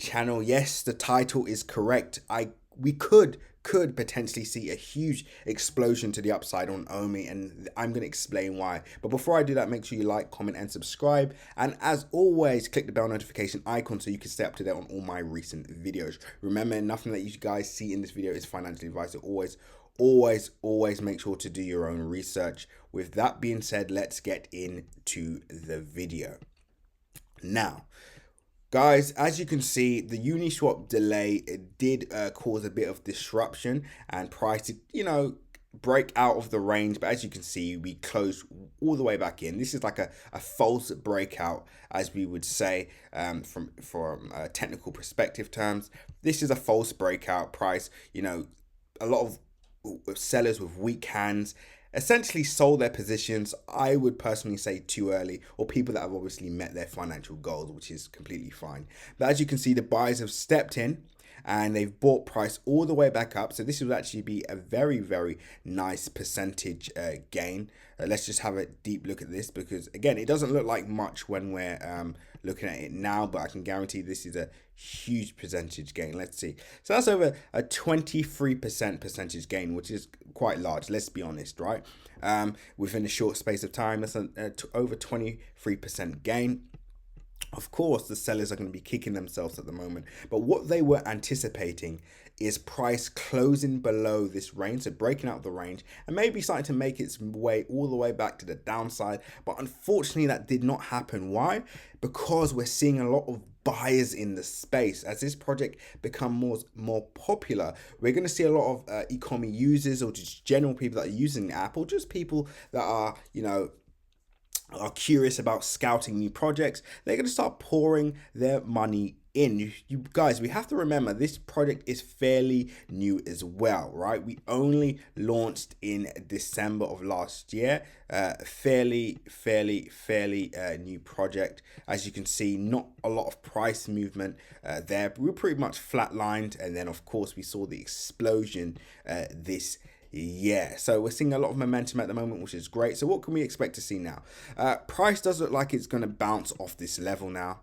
channel. Yes, the title is correct. We could potentially see a huge explosion to the upside on OMI, and I'm going to explain why. But before I do that, make sure you like, comment, and subscribe. And as always, click the bell notification icon so you can stay up to date on all my recent videos. Remember, nothing that you guys see in this video is financial advice. So always make sure to do your own research. With that being said, let's get into the video. Now, guys, as you can see, the Uniswap delay did cause a bit of disruption and price, break out of the range. But as you can see, we closed all the way back in. This is like a false breakout, as we would say, from technical perspective terms. This is a false breakout price. A lot of sellers with weak hands essentially sold their positions. I would personally say too early, or people that have obviously met their financial goals, which is completely fine. But as you can see, the buyers have stepped in and they've bought price all the way back up. So this would actually be a very, very nice percentage gain. Let's just have a deep look at this, because again, it doesn't look like much when we're looking at it now, but I can guarantee this is a huge percentage gain. Let's see. So that's over a 23% percentage gain, which is quite large. Let's be honest, right? Within a short space of time, that's over 23% gain. Of course, the sellers are going to be kicking themselves at the moment, but what they were anticipating is price closing below this range, so breaking out the range and maybe starting to make its way all the way back to the downside. But unfortunately, that did not happen. Why? Because we're seeing a lot of buyers in the space. As this project becomes more popular, we're going to see a lot of ECOMI users, or just general people that are using the app, or just people that are are curious about scouting new projects. They're going to start pouring their money in. You guys, we have to remember this project is fairly new as well, right? We only launched in December of last year. Fairly new project. As you can see, not a lot of price movement there. We were pretty much flatlined, and then of course we saw the explosion this year. So we're seeing a lot of momentum at the moment, which is great. So what can we expect to see now? Price does look like it's going to bounce off this level now.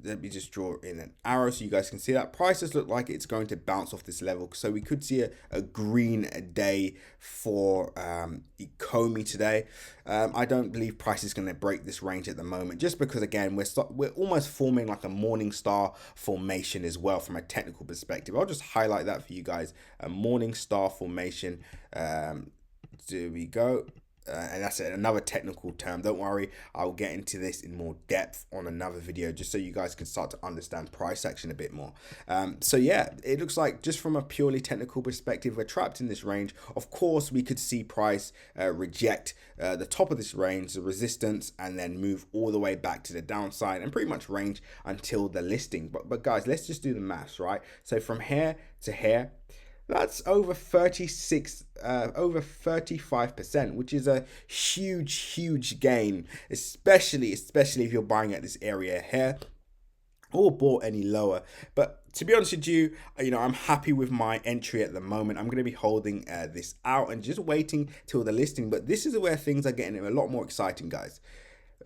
Let me just draw in an arrow so you guys can see that. Prices look like it's going to bounce off this level. So we could see a green day for ECOMI today. I don't believe price is going to break this range at the moment, just because again we're almost forming like a morning star formation as well from a technical perspective. I'll just highlight that for you guys. A morning star formation. There we go. And that's another technical term. Don't worry, I'll get into this in more depth on another video, just so you guys can start to understand price action a bit more. So yeah, it looks like just from a purely technical perspective, we're trapped in this range. Of course, we could see price reject the top of this range, the resistance, and then move all the way back to the downside and pretty much range until the listing. But guys, let's just do the maths, right? So from here to here, that's over 35%, which is a huge gain, especially if you're buying at this area here or bought any lower. But to be honest with you, I'm happy with my entry at the moment. I'm going to be holding this out and just waiting till the listing. But this is where things are getting a lot more exciting, guys.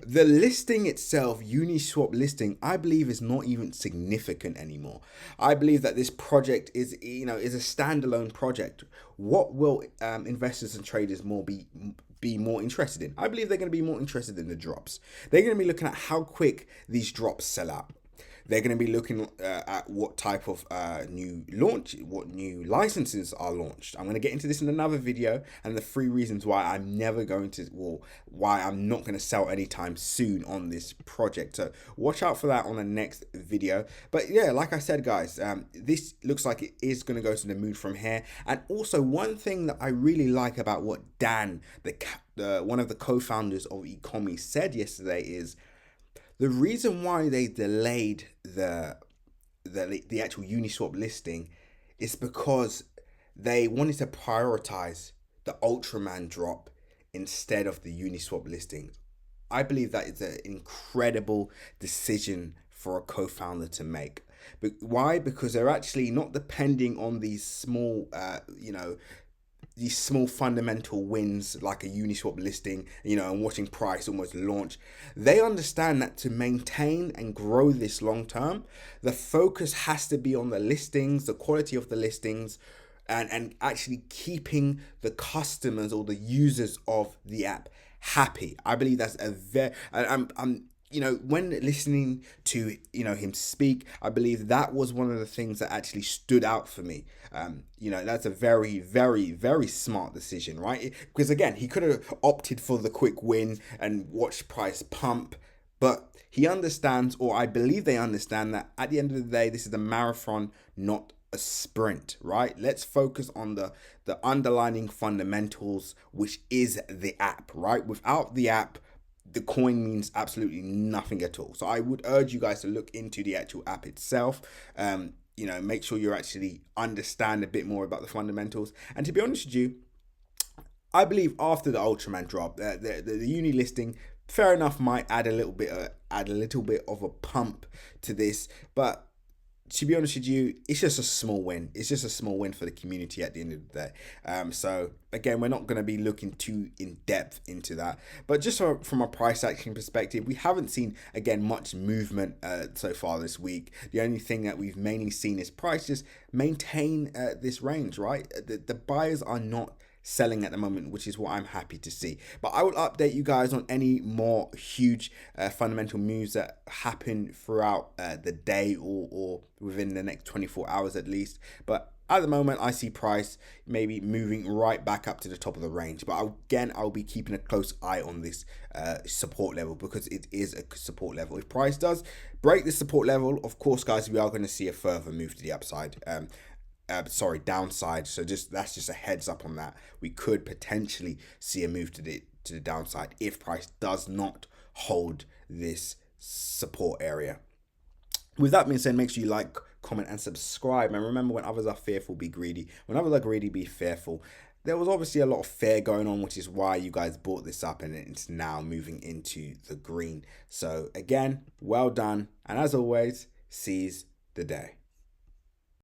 The listing itself, Uniswap listing, I believe is not even significant anymore. I believe that this project is a standalone project. What will investors and traders be more interested in? I believe they're going to be more interested in the drops. They're going to be looking at how quick these drops sell out. They're going to be looking at what type of what new licenses are launched. I'm going to get into this in another video, and the 3 reasons why I'm not going to sell anytime soon on this project. So watch out for that on the next video. But yeah, like I said, guys, this looks like it is going to go to the moon from here. And also, one thing that I really like about what Dan, one of the co-founders of ECOMI, said yesterday is, the reason why they delayed the actual Uniswap listing is because they wanted to prioritize the Ultraman drop instead of the Uniswap listing. I believe that is an incredible decision for a co-founder to make. But why? Because they're actually not depending on these small, these small fundamental wins like a Uniswap listing, you know, and watching price almost launch, they understand that to maintain and grow this long term, the focus has to be on the listings, the quality of the listings, and actually keeping the customers or the users of the app happy. I believe that's a very, I'm you know, when listening to, you know, him speak, I believe that was one of the things that actually stood out for me. You know, that's a very, very, very smart decision, right? Because again, he could have opted for the quick win and watched price pump, but he understands, or I believe they understand, that at the end of the day, this is a marathon, not a sprint, right? Let's focus on the underlying fundamentals, which is the app, right? Without the app, the coin means absolutely nothing at all. So I would urge you guys to look into the actual app itself. You know, make sure you actually understand a bit more about the fundamentals. And to be honest with you, I believe after the Ultraman drop, the uni listing, fair enough, might add a little bit of a pump to this, but to be honest with you, it's just a small win. It's just a small win for the community at the end of the day. So again, we're not going to be looking too in depth into that. But just from a price action perspective, we haven't seen, again, much movement so far this week. The only thing that we've mainly seen is prices maintain this range, right? The buyers are not selling at the moment, which is what I'm happy to see. But I will update you guys on any more huge fundamental moves that happen throughout the day or within the next 24 hours at least. But at the moment, I see price maybe moving right back up to the top of the range. But again, I'll be keeping a close eye on this support level, because it is a support level. If price does break the support level, of course, guys, we are going to see a further move to the upside. Downside. So that's just a heads up on that. We could potentially see a move to the downside if price does not hold this support area. With that being said, make sure you like, comment, and subscribe. And remember, when others are fearful, be greedy. When others are greedy, be fearful. There was obviously a lot of fear going on, which is why you guys brought this up, and it's now moving into the green. So again, well done. And as always, seize the day.